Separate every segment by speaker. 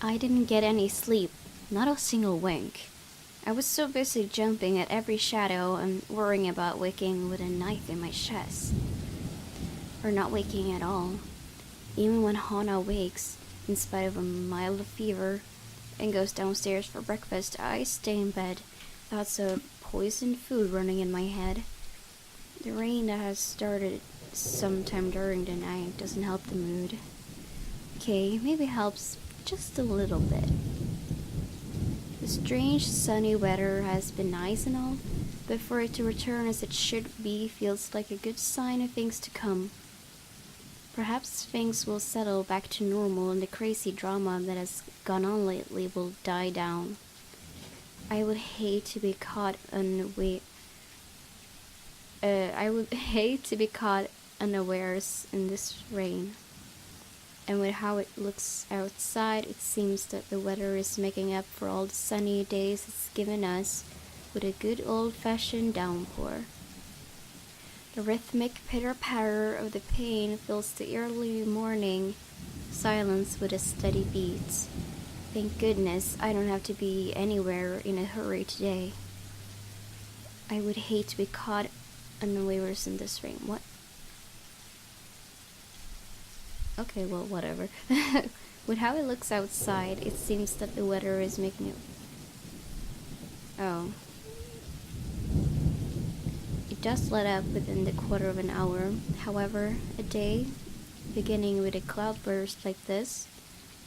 Speaker 1: I didn't get any sleep, not a single wink. I was so busy jumping at every shadow and worrying about waking with a knife in my chest. Or not waking at all. Even when Hana wakes, in spite of a mild fever, and goes downstairs for breakfast, I stay in bed, thoughts of poisoned food running in my head. The rain that has started sometime during the night doesn't help the mood. Okay, maybe helps just a little bit. The strange sunny weather has been nice and all, but for it to return as it should be feels like a good sign of things to come. Perhaps things will settle back to normal and the crazy drama that has gone on lately will die down. I would hate to be caught unawares in this rain. And with how it looks outside, it seems that the weather is making up for all the sunny days it's given us with a good old-fashioned downpour. The rhythmic pitter-patter of the pain fills the early morning silence with a steady beat. Thank goodness I don't have to be anywhere in a hurry today. I would hate to be caught unawares in this rain. What? Okay, well, whatever. With how it looks outside, it seems that the weather is making it... Oh. It does let up within the quarter of an hour. However, a day, beginning with a cloudburst like this,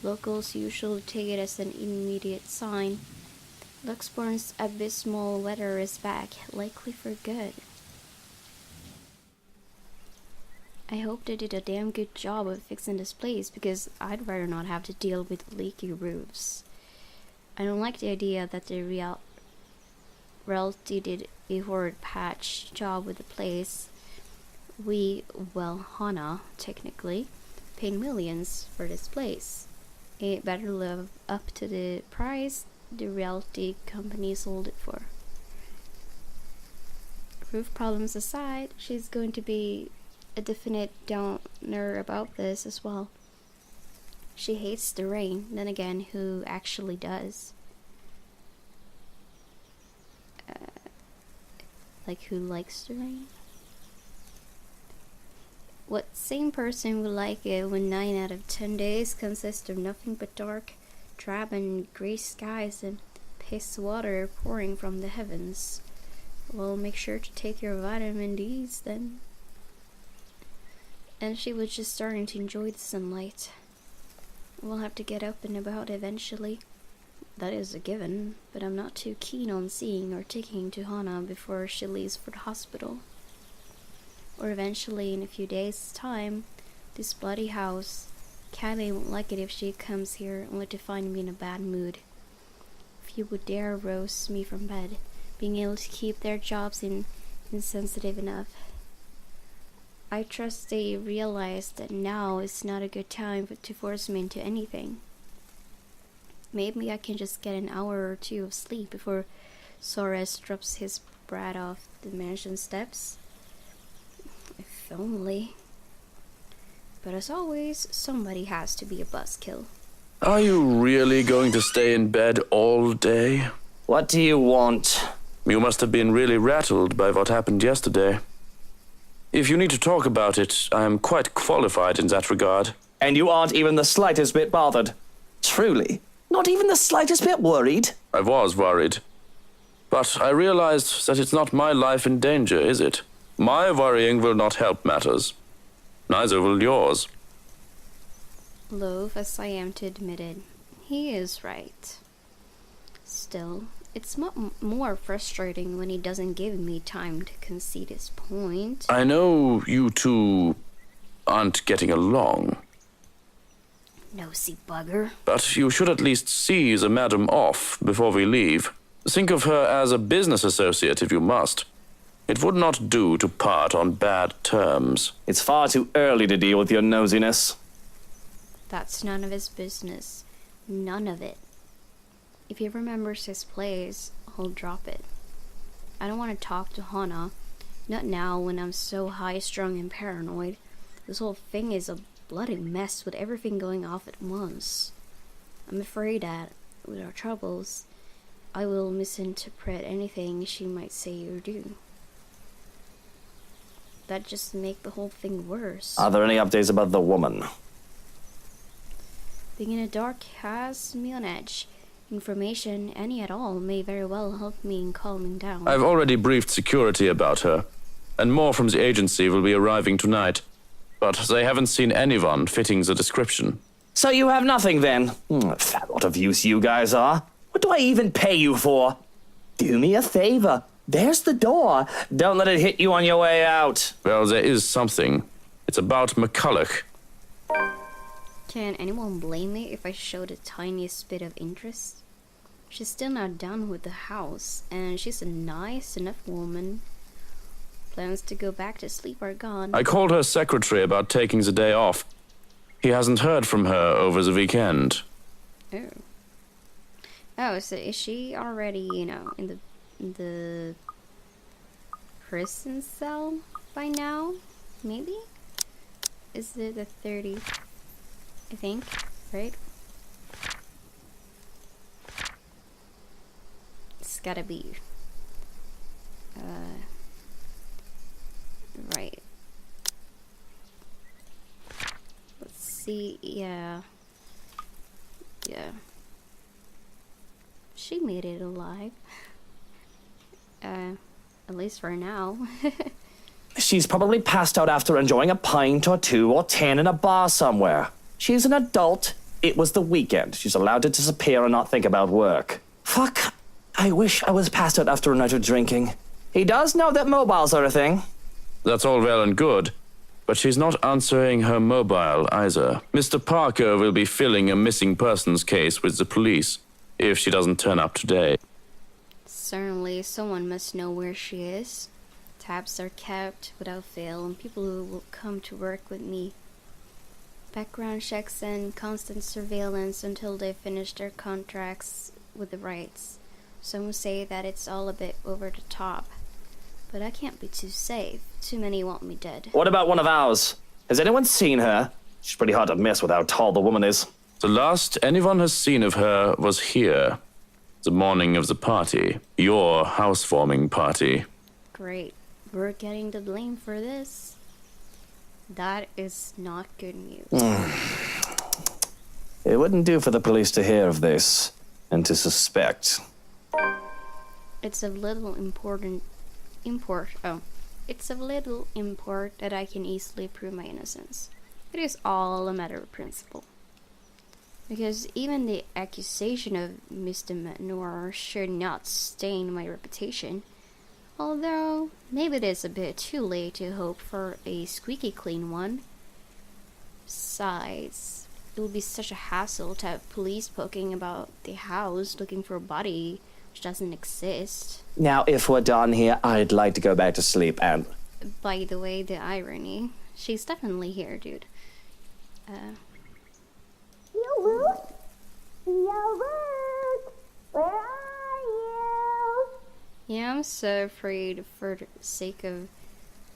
Speaker 1: locals usually take it as an immediate sign. Luxborn's abysmal weather is back, likely for good. I hope they did a damn good job of fixing this place, because I'd rather not have to deal with leaky roofs. I don't like the idea that the realty did a horrid patch job with the place. Hana, technically, paid millions for this place. It better live up to the price the realty company sold it for. Roof problems aside, she's going to be a definite downer about this as well. She hates the rain, then again, who actually does? Like, who likes the rain? What same person would like it when 9 out of 10 days consist of nothing but dark, drab and grey skies and piss water pouring from the heavens? Well, make sure to take your vitamin D's then. And she was just starting to enjoy the sunlight. We'll have to get up and about eventually. That is a given, but I'm not too keen on seeing or taking to Hana before she leaves for the hospital. Or eventually, in a few days' time, this bloody house. Kylie won't like it if she comes here only to find me in a bad mood. If you would dare rouse me from bed, being able to keep their jobs insensitive enough. I trust they realize that now is not a good time to force me into anything. Maybe I can just get an hour or two of sleep before Soares drops his brat off the mansion steps. If only. But as always, somebody has to be a buzzkill.
Speaker 2: Are you really going to stay in bed all day?
Speaker 3: What do you want?
Speaker 2: You must have been really rattled by what happened yesterday. If you need to talk about it, I am quite qualified in that regard.
Speaker 3: And you aren't even the slightest bit bothered? Truly? Not even the slightest bit worried?
Speaker 2: I was worried. But I realized that it's not my life in danger, is it? My worrying will not help matters. Neither will yours.
Speaker 1: Loath as I am to admit it, he is right. Still, it's more frustrating when he doesn't give me time to concede his point.
Speaker 2: I know you two aren't getting along.
Speaker 1: Nosy bugger.
Speaker 2: But you should at least see the madam off before we leave. Think of her as a business associate if you must. It would not do to part on bad terms.
Speaker 3: It's far too early to deal with your nosiness.
Speaker 1: That's none of his business. None of it. If he remembers his plays, he'll drop it. I don't want to talk to Hana. Not now when I'm so high-strung and paranoid. This whole thing is a bloody mess with everything going off at once. I'm afraid that, with our troubles, I will misinterpret anything she might say or do. That just make the whole thing worse.
Speaker 3: Are there any updates about the woman?
Speaker 1: Being in the dark has me on edge. Information, any at all, may very well help me in calming down.
Speaker 2: I've already briefed security about her, and more from the agency will be arriving tonight. But they haven't seen anyone fitting the description.
Speaker 3: So you have nothing then? Fat lot of use you guys are. What do I even pay you for? Do me a favor. There's the door. Don't let it hit you on your way out.
Speaker 2: Well, there is something. It's about McCulloch.
Speaker 1: Can anyone blame me if I show the tiniest bit of interest? She's still not done with the house, and she's a nice enough woman. Plans to go back to sleep are gone.
Speaker 2: I called her secretary about taking the day off. He hasn't heard from her over the weekend.
Speaker 1: Oh. Oh, so is she already, in the prison cell by now? Maybe? Is it the 30? I think, right? It's gotta be. Right. Let's see, yeah. Yeah. She made it alive. At least for now.
Speaker 3: She's probably passed out after enjoying a pint or 2 or 10 in a bar somewhere. She's an adult. It was the weekend. She's allowed to disappear and not think about work. Fuck. I wish I was passed out after a night of drinking. He does know that mobiles are a thing.
Speaker 2: That's all well and good, but she's not answering her mobile either. Mr. Parker will be filling a missing persons case with the police if she doesn't turn up today.
Speaker 1: Certainly, someone must know where she is. Tabs are kept without fail, and people who will come to work with me. Background checks and constant surveillance until they finish their contracts with the rights. Some say that it's all a bit over the top. But I can't be too safe. Too many want me dead.
Speaker 3: What about one of ours? Has anyone seen her? She's pretty hard to miss with how tall the woman is.
Speaker 2: The last anyone has seen of her was here, the morning of the party. Your housewarming party.
Speaker 1: Great. We're getting the blame for this. That is not good news.
Speaker 3: It wouldn't do for the police to hear of this and to suspect.
Speaker 1: It's of little It's of little import that I can easily prove my innocence. It is all a matter of principle. Because even the accusation of misdemeanor should not stain my reputation. Although, maybe it is a bit too late to hope for a squeaky clean one. Besides, it would be such a hassle to have police poking about the house looking for a body which doesn't exist.
Speaker 3: Now, if we're done here, I'd like to go back to sleep and...
Speaker 1: By the way, the irony. She's definitely here, dude.
Speaker 4: Yo, Luke! Where are you?
Speaker 1: Yeah, I'm so afraid for the sake of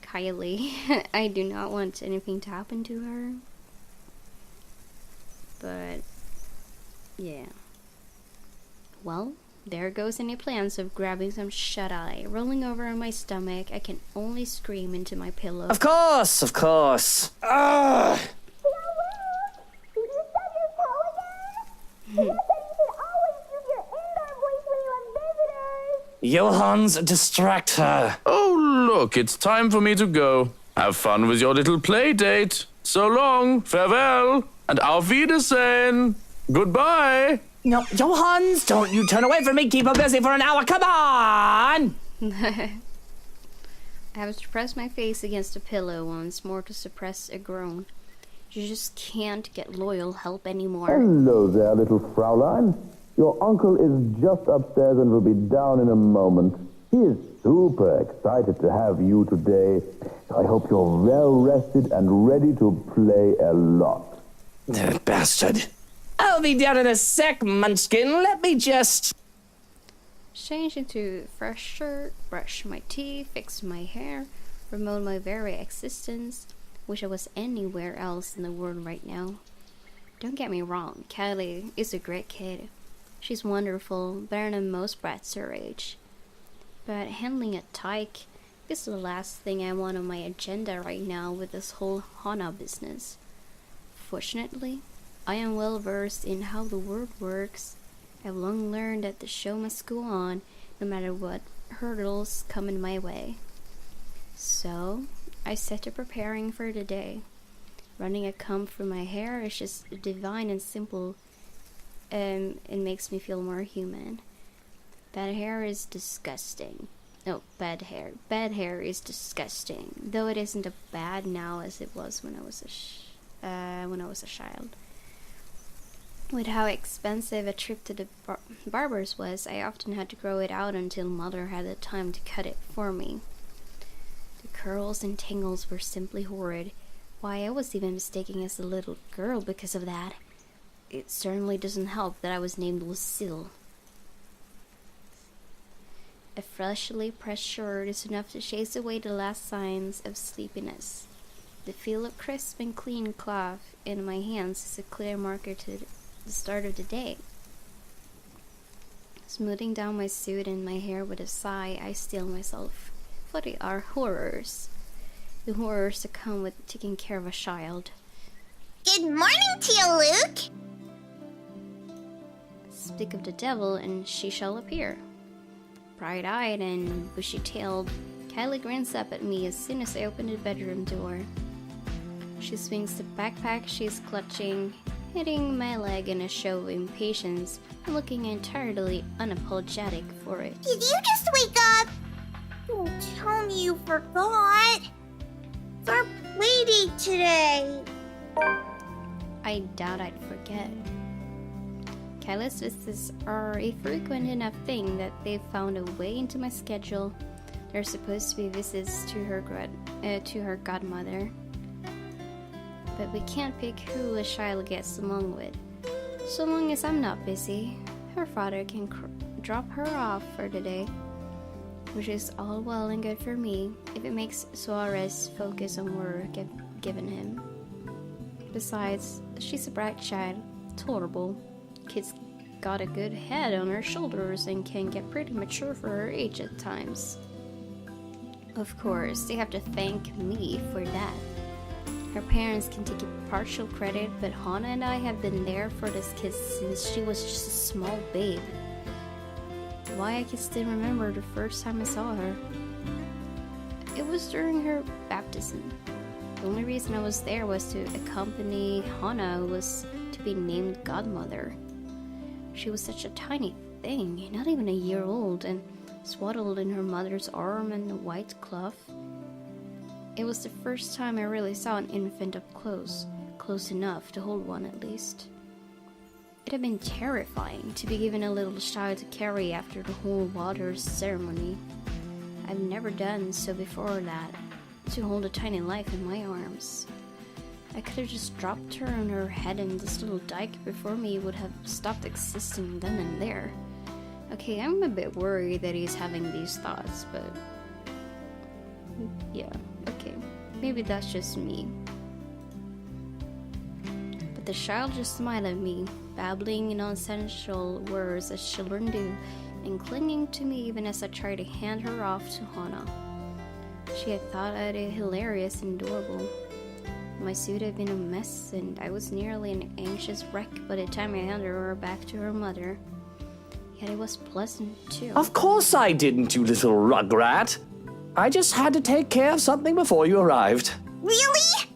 Speaker 1: Kylie. I do not want anything to happen to her. But, yeah. Well, there goes any plans of grabbing some shut-eye. Rolling over on my stomach, I can only scream into my pillow.
Speaker 3: Of course, of course. Ugh.
Speaker 4: Yo, Luke! Did you stub your toe again? You said you should always use your indoor voice when you have visitors.
Speaker 3: Johans, distract her.
Speaker 2: Oh, look, it's time for me to go. Have fun with your little play date. So long, farewell, and auf Wiedersehen. Goodbye.
Speaker 3: No, Johans, don't you turn away from me. Keep her busy for an hour. Come on!
Speaker 1: I have to press my face against a pillow once more to suppress a groan. You just can't get loyal help anymore.
Speaker 5: Hello there, little Fraulein. Your uncle is just upstairs and will be down in a moment. He is super excited to have you today. I hope you're well rested and ready to play a lot.
Speaker 3: Bastard. I'll be down in a sec, Munchkin. Let me just...
Speaker 1: Change into fresh shirt, brush my teeth, fix my hair, remote my very existence. Wish I was anywhere else in the world right now. Don't get me wrong, Kylie is a great kid. She's wonderful, better than most brats her age. But handling a tyke is the last thing I want on my agenda right now with this whole Hana business. Fortunately, I am well versed in how the world works. I've long learned that the show must go on no matter what hurdles come in my way. So, I set to preparing for the day. Running a comb through my hair is just divine and simple, and it makes me feel more human. Bad hair is disgusting. No, bad hair. Bad hair is disgusting, though it isn't as bad now as it was when I was a child. With how expensive a trip to the barber's was, I often had to grow it out until mother had the time to cut it for me. The curls and tangles were simply horrid. Why, I was even mistaken as a little girl because of that. It certainly doesn't help that I was named Lucille. A freshly pressed shirt is enough to chase away the last signs of sleepiness. The feel of crisp and clean cloth in my hands is a clear marker to the start of the day. Smoothing down my suit and my hair with a sigh, I steel myself. For they are horrors. The horrors that come with taking care of a child.
Speaker 4: Good morning to you, Luke.
Speaker 1: Speak of the devil, and she shall appear. Bright-eyed and bushy-tailed, Kylie grins up at me as soon as I open the bedroom door. She swings the backpack she's clutching, hitting my leg in a show of impatience, and looking entirely unapologetic for it.
Speaker 4: Did you just wake up? Don't tell me you forgot. It's our play date today.
Speaker 1: I doubt I'd forget. Kylie's visits are a frequent enough thing that they've found a way into my schedule. They're supposed to be visits to her godmother. But we can't pick who a child gets along with. So long as I'm not busy, her father can drop her off for the day. Which is all well and good for me if it makes Suarez focus on work I've given him. Besides, she's a bright child, tolerable. Kid's got a good head on her shoulders and can get pretty mature for her age at times. Of course, they have to thank me for that. Her parents can take a partial credit, but Hana and I have been there for this kid since she was just a small babe. Why I can still remember the first time I saw her. It was during her baptism. The only reason I was there was to accompany Hana, who was to be named godmother. She was such a tiny thing, not even a year old, and swaddled in her mother's arm in a white cloth. It was the first time I really saw an infant up close enough to hold one at least. It had been terrifying to be given a little child to carry after the whole waters ceremony. I've never done so before that, to hold a tiny life in my arms. I could have just dropped her on her head and this little dyke before me would have stopped existing then and there. Okay, I'm a bit worried that he's having these thoughts, but yeah, okay, maybe that's just me. But the child just smiled at me, babbling nonsensical words as children do, and clinging to me even as I tried to hand her off to Hana. She had thought it hilarious and adorable. My suit had been a mess, and I was nearly an anxious wreck by the time I handed her back to her mother. Yet it was pleasant, too.
Speaker 3: Of course I didn't, you little rugrat. I just had to take care of something before you arrived.
Speaker 4: Really?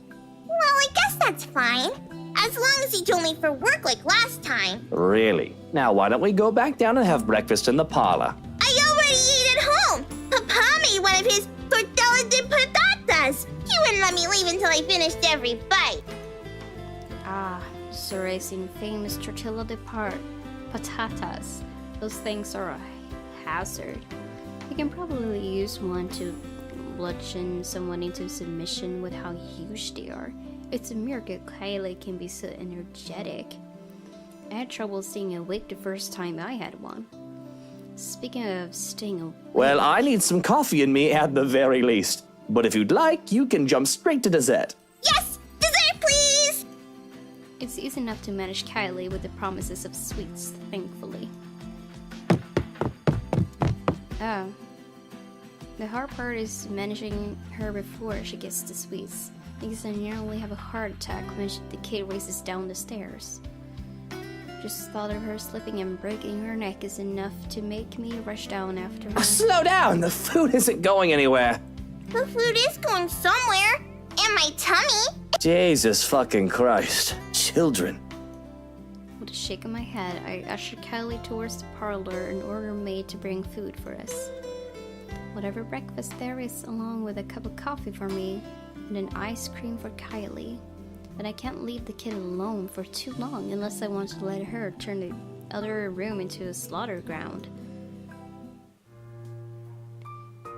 Speaker 4: Well, I guess that's fine. As long as he told me for work like last time.
Speaker 3: Really? Now why don't we go back down and have breakfast in the parlor?
Speaker 4: I already ate at home. Papa made one of his tortilla de patatas. He wouldn't let me leave until I finished every bite.
Speaker 1: Ah, Suarez's famous tortilla de patatas. Those things are a hazard. You can probably use one to bludgeon someone into submission with how huge they are. It's a miracle Kylie can be so energetic. I had trouble staying awake the first time I had one. Speaking of staying awake...
Speaker 3: Well, I need some coffee in me at the very least. But if you'd like, you can jump straight to dessert.
Speaker 4: Yes! Dessert, please!
Speaker 1: It's easy enough to manage Kylie with the promises of sweets, thankfully. Oh. The hard part is managing her before she gets the sweets, because I nearly have a heart attack when the kid races down the stairs. Just thought of her slipping and breaking her neck is enough to make me rush down after her.
Speaker 3: Slow down! The food isn't going anywhere.
Speaker 4: The food is going somewhere. In my tummy.
Speaker 3: Jesus fucking Christ. Children.
Speaker 1: With a shake of my head, I ushered Kylie towards the parlor and ordered a maid to bring food for us. Whatever breakfast there is, along with a cup of coffee for me and an ice cream for Kylie. But I can't leave the kid alone for too long unless I want to let her turn the other room into a slaughter ground.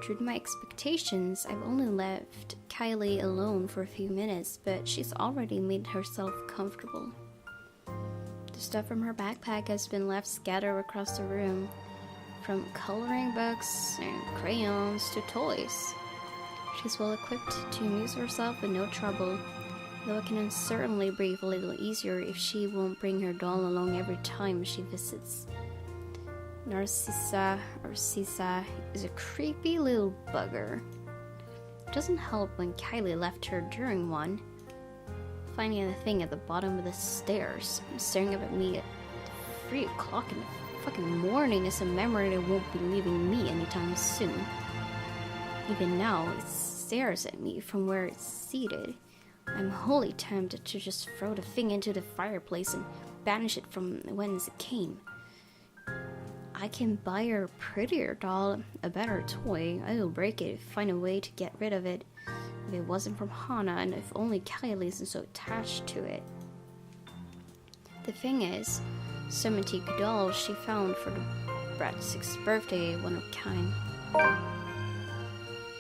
Speaker 1: True to my expectations, I've only left Kylie alone for a few minutes, but she's already made herself comfortable. The stuff from her backpack has been left scattered across the room, from coloring books and crayons to toys. She's well equipped to amuse herself with no trouble, though I can certainly breathe a little easier if she won't bring her doll along every time she visits. Narcissa is a creepy little bugger. It doesn't help when Kylie left her during one. Finding the thing at the bottom of the stairs, staring up at me at 3 o'clock in the fucking morning is a memory that won't be leaving me anytime soon. Even now, it stares at me from where it's seated. I'm wholly tempted to just throw the thing into the fireplace and banish it from whence it came. I can buy her a prettier doll, a better toy. I will break it, find a way to get rid of it. If it wasn't from Hana, and if only Kylie isn't so attached to it. The thing is, some antique doll she found for the brat's 6th birthday, one of a kind.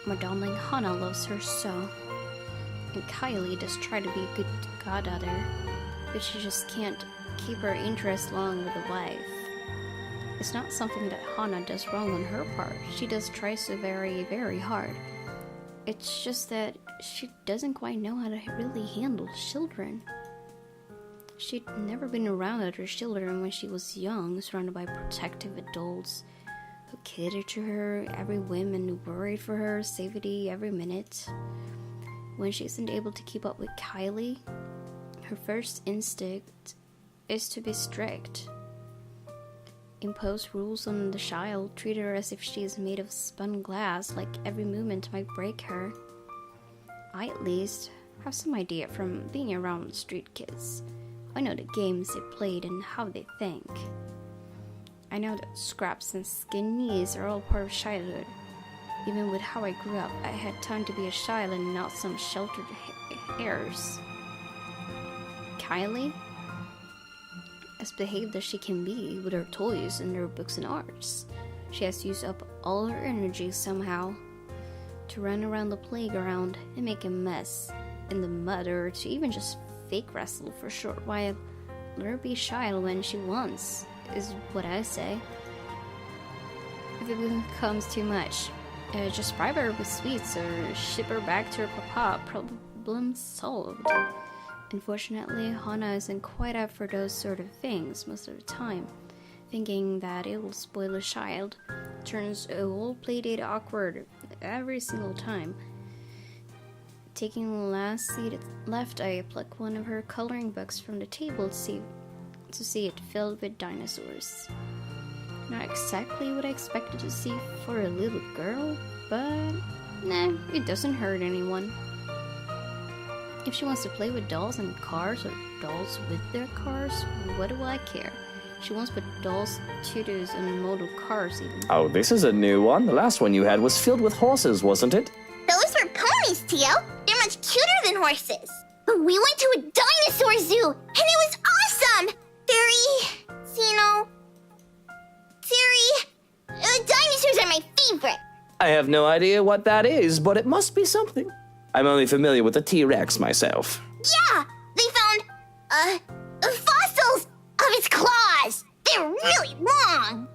Speaker 1: My darling Hana loves her so. And Kylie does try to be a good goddaughter, but she just can't keep her interest long with the wife. It's not something that Hana does wrong on her part. She does try so very, very hard. It's just that she doesn't quite know how to really handle children. She'd never been around other children when she was young, surrounded by protective adults who catered to her every whim and worried for her safety every minute. When she isn't able to keep up with Kylie, her first instinct is to be strict. Impose rules on the child, treat her as if she is made of spun glass, like every movement might break her. I, at least, have some idea from being around street kids. I know the games they played and how they think. I know that scraps and skin knees are all part of childhood. Even with how I grew up, I had time to be a child and not some sheltered heirs. Kylie, as behaved as she can be with her toys and her books and arts, she has used up all her energy somehow to run around the playground and make a mess in the mud, or to even just fake wrestle for a short while. Let her be shy when she wants, is what I say. If it becomes too much, just bribe her with sweets or ship her back to her papa. Problem solved. Unfortunately, Hana isn't quite up for those sort of things most of the time, thinking that it will spoil a child. Turns a whole playdate awkward every single time. Taking the last seat left, I pluck one of her coloring books from the table to see it filled with dinosaurs. Not exactly what I expected to see for a little girl, but nah, it doesn't hurt anyone. If she wants to play with dolls and cars, or dolls with their cars, what do I care? She wants to put dolls, tutus, and model cars even.
Speaker 3: Oh, this is a new one. The last one you had was filled with horses, wasn't it?
Speaker 4: Those were ponies, Tio. They're much cuter than horses. But we went to a dinosaur zoo, and it was awesome! Dinosaurs are my favorite.
Speaker 3: I have no idea what that is, but it must be something. I'm only familiar with the T-Rex myself.
Speaker 4: Yeah, they found, fossils of its claws. They're really long.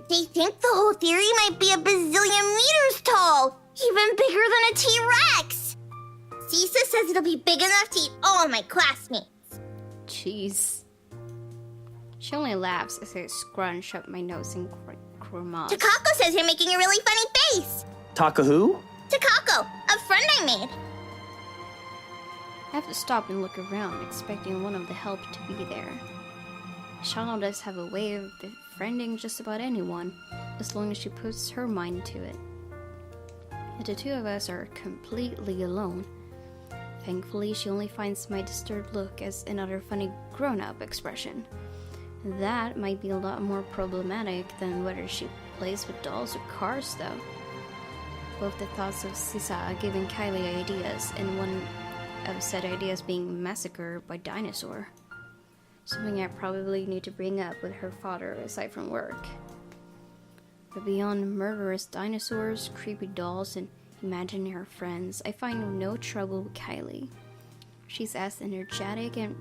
Speaker 4: They think the whole theory might be a bazillion meters tall, even bigger than a T-Rex. Cisa says it'll be big enough to eat all of my classmates.
Speaker 1: Jeez. She only laughs as I scrunch up my nose and grimace.
Speaker 4: Takako says you're making a really funny face.
Speaker 3: Taka who?
Speaker 4: Takako, a friend I made.
Speaker 1: I have to stop and look around, expecting one of the help to be there. Shana does have a way of befriending just about anyone, as long as she puts her mind to it. But the two of us are completely alone. Thankfully, she only finds my disturbed look as another funny grown-up expression. That might be a lot more problematic than whether she plays with dolls or cars, though. Both the thoughts of Sisa giving Kylie ideas, and one of said ideas being massacred by dinosaur. Something I probably need to bring up with her father aside from work. But beyond murderous dinosaurs, creepy dolls, and imaginary friends, I find no trouble with Kylie. She's as energetic and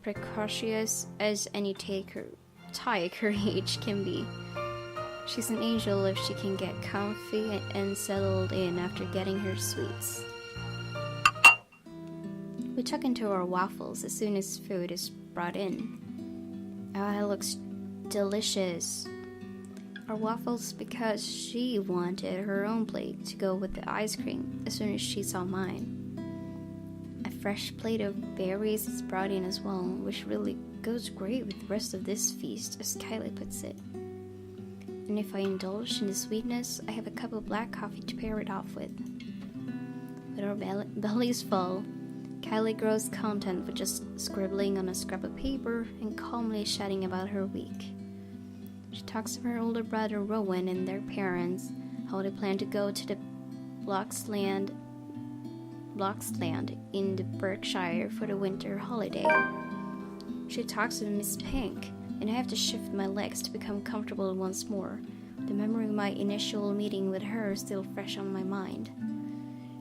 Speaker 1: precocious as any tyke her age can be. She's an angel if she can get comfy and settled in after getting her sweets. We tuck into our waffles as soon as food is brought in. It looks delicious. Our waffles because she wanted her own plate to go with the ice cream as soon as she saw mine. A fresh plate of berries is brought in as well, which really goes great with the rest of this feast, as Kylie puts it. And if I indulge in the sweetness, I have a cup of black coffee to pair it off with. With our bellies full, Kylie grows content with just scribbling on a scrap of paper and calmly chatting about her week. She talks of her older brother Rowan and their parents, how they plan to go to the Bloxland in the Berkshire for the winter holiday. She talks of Miss Pink, and I have to shift my legs to become comfortable once more. The memory of my initial meeting with her is still fresh on my mind.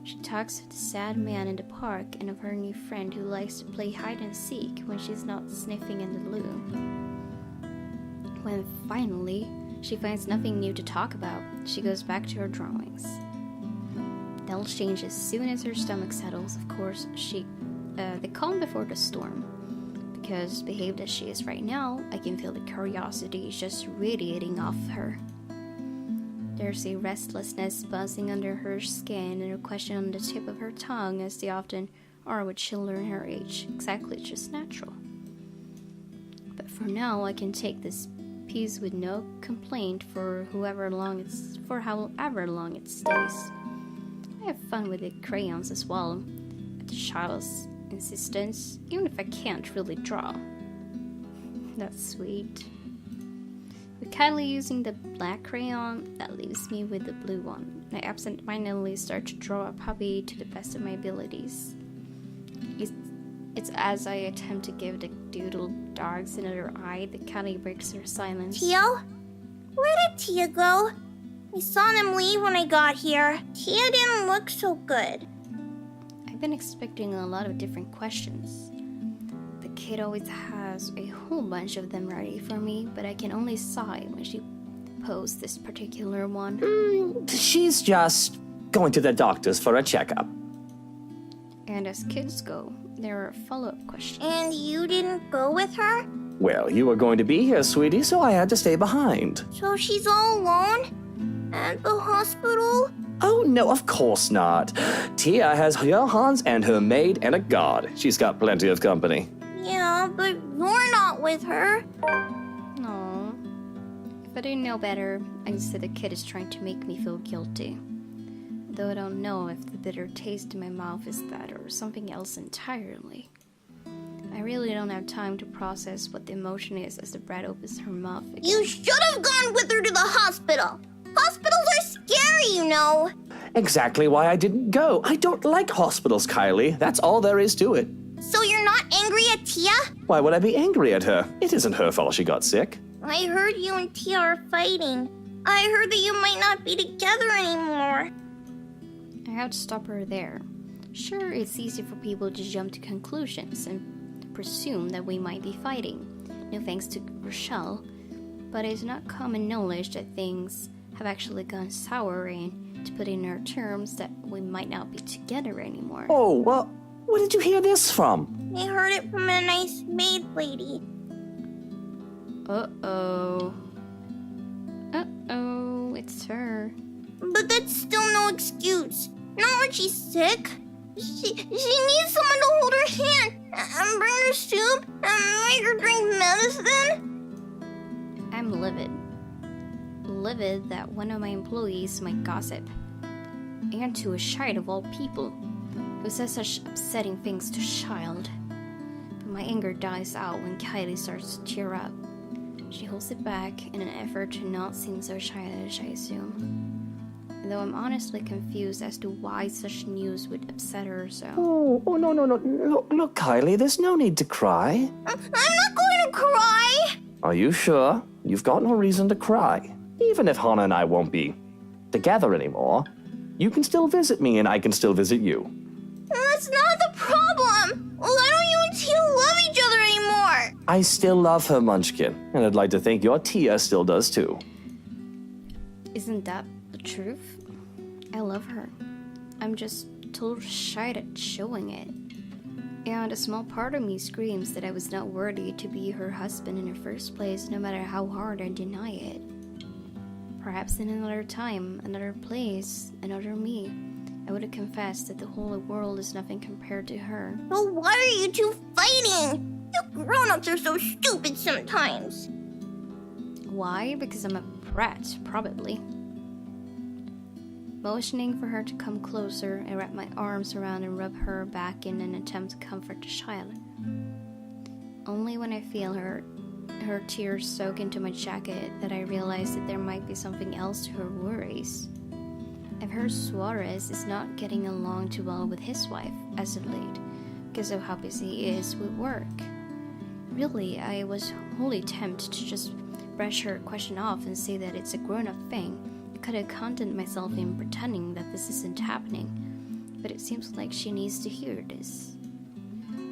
Speaker 1: She talks of the sad man in the park and of her new friend who likes to play hide and seek when she's not sniffing in the loo. When finally she finds nothing new to talk about, she goes back to her drawings. They'll change as soon as her stomach settles. Of course, the calm before the storm. Because behaved as she is right now, I can feel the curiosity just radiating off her. There's a restlessness buzzing under her skin and a question on the tip of her tongue, as they often are with children her age, exactly just natural. But for now, I can take this piece with no complaint for however long it stays. I have fun with the crayons as well, at the child's insistence, even if I can't really draw. That's sweet. With Kylie using the black crayon, that leaves me with the blue one. I absent-mindedly start to draw a puppy to the best of my abilities. It's as I attempt to give the doodle dogs another eye that Kylie breaks her silence.
Speaker 4: Tio? Where did Tia go? I saw them leave when I got here. Tia didn't look so good.
Speaker 1: I've been expecting a lot of different questions. The kid always has a whole bunch of them ready for me, but I can only sigh when she posed this particular one.
Speaker 3: She's just going to the doctor's for a checkup.
Speaker 1: And as kids go, there are follow-up questions.
Speaker 4: And you didn't go with her?
Speaker 3: Well, you were going to be here, sweetie, so I had to stay behind.
Speaker 4: So she's all alone? At the hospital?
Speaker 3: Oh, no, of course not. Tia has Johans and her maid and a guard. She's got plenty of company.
Speaker 4: Yeah, but you're not with her.
Speaker 1: No. If I didn't know better, I'd say the kid is trying to make me feel guilty. Though I don't know if the bitter taste in my mouth is that or something else entirely. I really don't have time to process what the emotion is as the brat opens her mouth again.
Speaker 4: You should have gone with her to the hospital. Hospitals are scary, you know.
Speaker 3: Exactly why I didn't go. I don't like hospitals, Kylie. That's all there is to it.
Speaker 4: So you're not angry at Tia?
Speaker 3: Why would I be angry at her? It isn't her fault she got sick.
Speaker 4: I heard you and Tia are fighting. I heard that you might not be together anymore.
Speaker 1: I have to stop her there. Sure, it's easy for people to jump to conclusions and presume that we might be fighting. No thanks to Rochelle. But it's not common knowledge that things have actually gone sour, and to put in our terms that we might not be together anymore.
Speaker 3: Oh, well, where did you hear this from?
Speaker 4: I heard it from a nice maid lady.
Speaker 1: Uh-oh. Uh-oh, it's her.
Speaker 4: But that's still no excuse. Not when she's sick. She needs someone to hold her hand and bring her soup and make her drink medicine.
Speaker 1: I'm livid. Livid that one of my employees might gossip. And to a child of all people, who says such upsetting things to a child. But my anger dies out when Kylie starts to tear up. She holds it back in an effort to not seem so childish, I assume. Though I'm honestly confused as to why such news would upset her so.
Speaker 3: Oh, no. Look, Kylie, there's no need to cry.
Speaker 4: I'm not going to cry.
Speaker 3: Are you sure? You've got no reason to cry. Even if Hannah and I won't be together anymore, you can still visit me and I can still visit you.
Speaker 4: That's not the problem. Why don't you and Tia love each other anymore?
Speaker 3: I still love her, Munchkin, and I'd like to think your Tia still does too.
Speaker 1: Isn't that the truth? I love her. I'm just too shy at showing it. And a small part of me screams that I was not worthy to be her husband in the first place, no matter how hard I deny it. Perhaps in another time, another place, another me, I would have confessed that the whole world is nothing compared to her.
Speaker 4: Well, why are you two fighting? You grown-ups are so stupid sometimes.
Speaker 1: Why? Because I'm a brat, probably. Motioning for her to come closer, I wrap my arms around and rub her back in an attempt to comfort the child. Only when I feel her tears soak into my jacket that I realize that there might be something else to her worries. I've heard Suarez is not getting along too well with his wife as of late because of how busy he is with work. Really, I was wholly tempted to just brush her question off and say that it's a grown-up thing. I could have contented myself in pretending that this isn't happening, but it seems like she needs to hear this.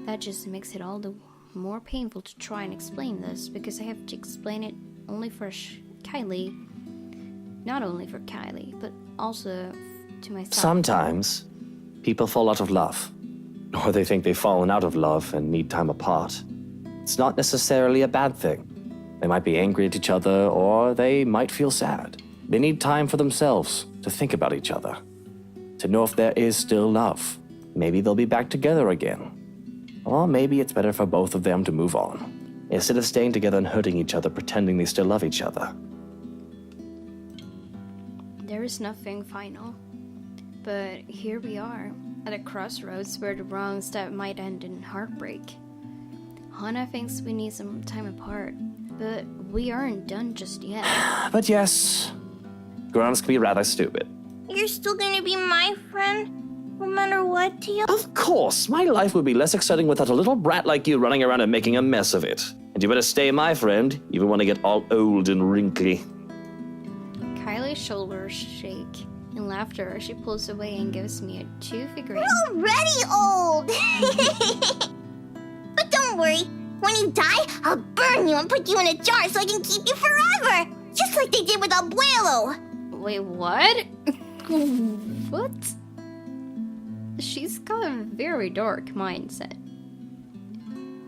Speaker 1: That just makes it all the more painful to try and explain this, because I have to explain it only for Kylie. Not only for Kylie, but also to myself.
Speaker 3: Sometimes people fall out of love, or they think they've fallen out of love and need time apart. It's not necessarily a bad thing. They might be angry at each other, or they might feel sad. They need time for themselves to think about each other, to know if there is still love. Maybe they'll be back together again. Or maybe it's better for both of them to move on, instead of staying together and hurting each other, pretending they still love each other.
Speaker 1: There is nothing final. But here we are, at a crossroads where the wrong step might end in heartbreak. Hannah thinks we need some time apart, but we aren't done just yet.
Speaker 3: But yes, grown-ups can be rather stupid.
Speaker 4: You're still gonna be my friend? No matter what, Tia?
Speaker 3: Of course, my life would be less exciting without a little brat like you running around and making a mess of it. And you better stay my friend, even when I get all old and wrinkly.
Speaker 1: Kylie's shoulders shake in laughter as she pulls away and gives me a toothy grin.
Speaker 4: You're already old! But don't worry. When you die, I'll burn you and put you in a jar so I can keep you forever! Just like they did with Abuelo!
Speaker 1: Wait, what? What? She's got a very dark mindset.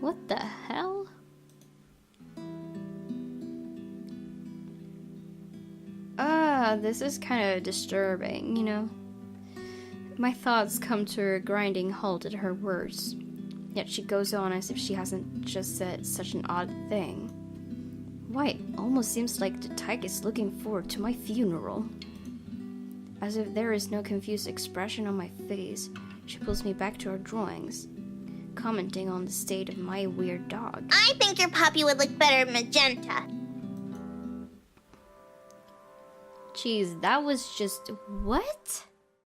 Speaker 1: What the hell? This is kind of disturbing, you know? My thoughts come to a grinding halt at her words. Yet she goes on as if she hasn't just said such an odd thing. Why, it almost seems like the tyke is looking forward to my funeral. As if there is no confused expression on my face, she pulls me back to our drawings, commenting on the state of my weird dog.
Speaker 4: I think your puppy would look better magenta.
Speaker 1: Jeez, that was just... what?